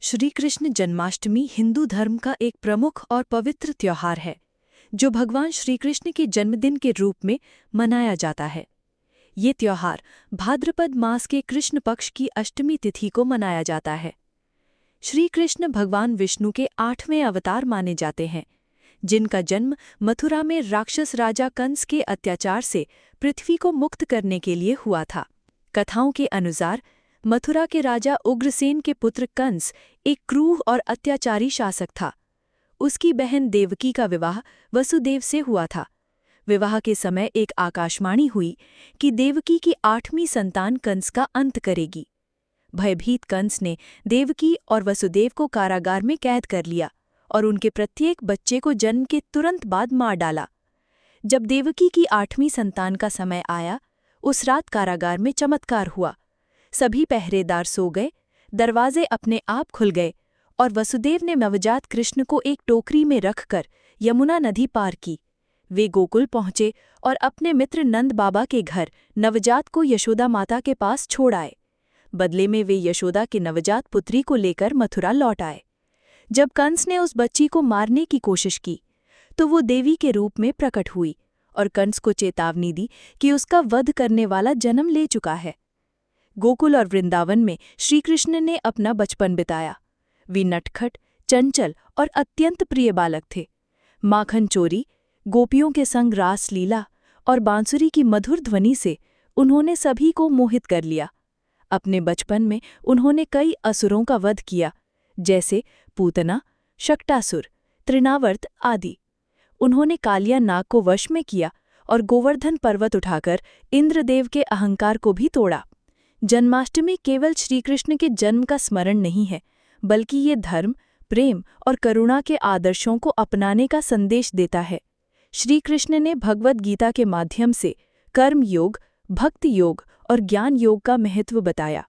श्री कृष्ण जन्माष्टमी हिंदू धर्म का एक प्रमुख और पवित्र त्योहार है जो भगवान श्री कृष्ण के जन्मदिन के रूप में मनाया जाता है। ये त्योहार भाद्रपद मास के कृष्ण पक्ष की अष्टमी तिथि को मनाया जाता है। श्री कृष्ण भगवान विष्णु के 8वें अवतार माने जाते हैं, जिनका जन्म मथुरा में राक्षस राजा कंस के अत्याचार से पृथ्वी को मुक्त करने के लिए हुआ था। कथाओं के अनुसार मथुरा के राजा उग्रसेन के पुत्र कंस एक क्रूर और अत्याचारी शासक था। उसकी बहन देवकी का विवाह वसुदेव से हुआ था। विवाह के समय एक आकाशवाणी हुई कि देवकी की 8वीं संतान कंस का अंत करेगी। भयभीत कंस ने देवकी और वसुदेव को कारागार में कैद कर लिया और उनके प्रत्येक बच्चे को जन्म के तुरंत बाद मार डाला। जब देवकी की 8वीं संतान का समय आया, उस रात कारागार में चमत्कार हुआ। सभी पहरेदार सो गए, दरवाजे अपने आप खुल गए और वसुदेव ने नवजात कृष्ण को एक टोकरी में रखकर यमुना नदी पार की। वे गोकुल पहुंचे और अपने मित्र नंद बाबा के घर नवजात को यशोदा माता के पास छोड़ आए। बदले में वे यशोदा के नवजात पुत्री को लेकर मथुरा लौट आए। जब कंस ने उस बच्ची को मारने की कोशिश की तो वो देवी के रूप में प्रकट हुई और कंस को चेतावनी दी कि उसका वध करने वाला जन्म ले चुका है। गोकुल और वृंदावन में श्री कृष्ण ने अपना बचपन बिताया। वे नटखट, चंचल और अत्यंत प्रिय बालक थे। माखन चोरी, गोपियों के संग रास लीला और बांसुरी की मधुर ध्वनि से उन्होंने सभी को मोहित कर लिया। अपने बचपन में उन्होंने कई असुरों का वध किया, जैसे पूतना, शक्टासुर, तृणावर्त आदि। उन्होंने कालिया नाग को वश में किया और गोवर्धन पर्वत उठाकर इंद्रदेव के अहंकार को भी तोड़ा। जन्माष्टमी केवल श्रीकृष्ण के जन्म का स्मरण नहीं है, बल्कि ये धर्म, प्रेम और करुणा के आदर्शों को अपनाने का संदेश देता है। श्री कृष्ण ने भगवद गीता के माध्यम से कर्म योग, भक्ति योग और ज्ञान योग का महत्व बताया।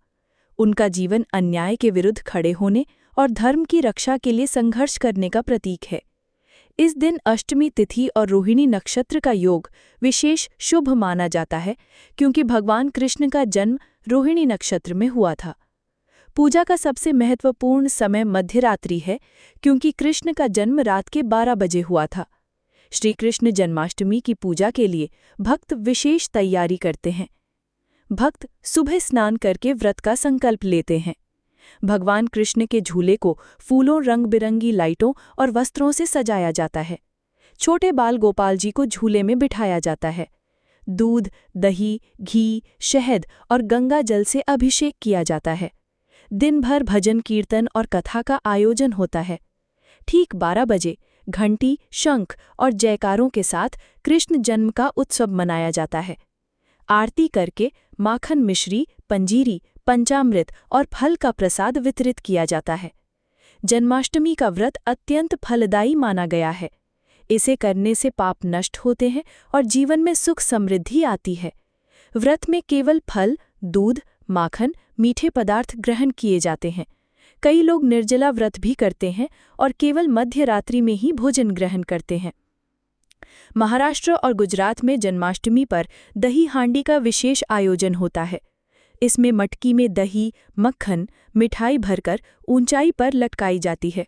उनका जीवन अन्याय के विरुद्ध खड़े होने और धर्म की रक्षा के लिए संघर्ष करने का प्रतीक है। इस दिन अष्टमी तिथि और रोहिणी नक्षत्र का योग विशेष शुभ माना जाता है, क्योंकि भगवान कृष्ण का जन्म रोहिणी नक्षत्र में हुआ था। पूजा का सबसे महत्वपूर्ण समय मध्यरात्रि है, क्योंकि कृष्ण का जन्म रात के 12 बजे हुआ था। श्री कृष्ण जन्माष्टमी की पूजा के लिए भक्त विशेष तैयारी करते हैं। भक्त सुबह स्नान करके व्रत का संकल्प लेते हैं। भगवान कृष्ण के झूले को फूलों, रंग बिरंगी लाइटों और वस्त्रों से सजाया जाता है। छोटे बाल गोपाल जी को झूले में बिठाया जाता है। दूध, दही, घी, शहद और गंगा जल से अभिषेक किया जाता है। दिन भर भजन कीर्तन और कथा का आयोजन होता है। ठीक 12 बजे घंटी, शंख और जयकारों के साथ कृष्ण जन्म का उत्सव मनाया जाता है। आरती करके माखन, मिश्री, पंजीरी, पंचामृत और फल का प्रसाद वितरित किया जाता है। जन्माष्टमी का व्रत अत्यंत फलदायी माना गया है। इसे करने से पाप नष्ट होते हैं और जीवन में सुख समृद्धि आती है। व्रत में केवल फल, दूध, माखन, मीठे पदार्थ ग्रहण किए जाते हैं। कई लोग निर्जला व्रत भी करते हैं और केवल मध्य रात्रि में ही भोजन ग्रहण करते हैं। महाराष्ट्र और गुजरात में जन्माष्टमी पर दही हांडी का विशेष आयोजन होता है। इसमें मटकी में दही, मक्खन, मिठाई भरकर ऊंचाई पर लटकाई जाती है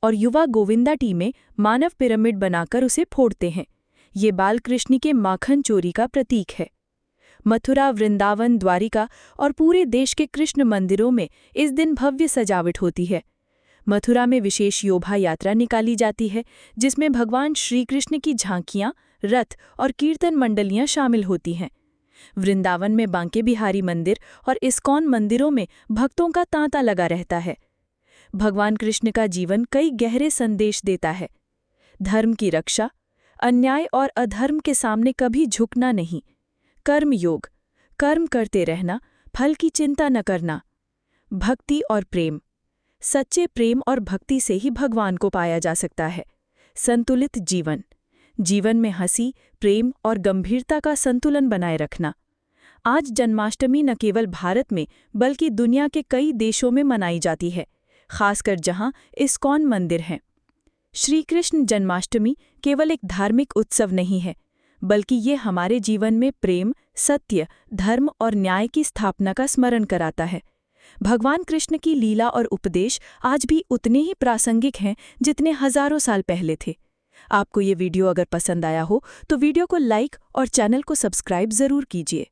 और युवा गोविंदा टीमें मानव पिरामिड बनाकर उसे फोड़ते हैं। ये बालकृष्ण के माखन चोरी का प्रतीक है। मथुरा, वृंदावन, द्वारिका और पूरे देश के कृष्ण मंदिरों में इस दिन भव्य सजावट होती है। मथुरा में विशेष शोभा यात्रा निकाली जाती है, जिसमें भगवान श्री कृष्ण की झांकियां, रथ और कीर्तन मंडलियां शामिल होती हैं। वृंदावन में बांके बिहारी मंदिर और इस्कॉन मंदिरों में भक्तों का तांता लगा रहता है। भगवान कृष्ण का जीवन कई गहरे संदेश देता है। धर्म की रक्षा, अन्याय और अधर्म के सामने कभी झुकना नहीं, कर्म योग, कर्म करते रहना, फल की चिंता न करना, भक्ति और प्रेम, सच्चे प्रेम और भक्ति से ही भगवान को पाया जा सकता है। संतुलित जीवन, जीवन में हंसी, प्रेम और गंभीरता का संतुलन बनाए रखना। आज जन्माष्टमी न केवल भारत में बल्कि दुनिया के कई देशों में मनाई जाती है, खासकर जहां इस्कॉन मंदिर हैं। श्री कृष्ण जन्माष्टमी केवल एक धार्मिक उत्सव नहीं है, बल्कि ये हमारे जीवन में प्रेम, सत्य, धर्म और न्याय की स्थापना का स्मरण कराता है। भगवान कृष्ण की लीला और उपदेश आज भी उतने ही प्रासंगिक हैं जितने हजारों साल पहले थे। आपको ये वीडियो अगर पसंद आया हो तो वीडियो को लाइक और चैनल को सब्सक्राइब ज़रूर कीजिए।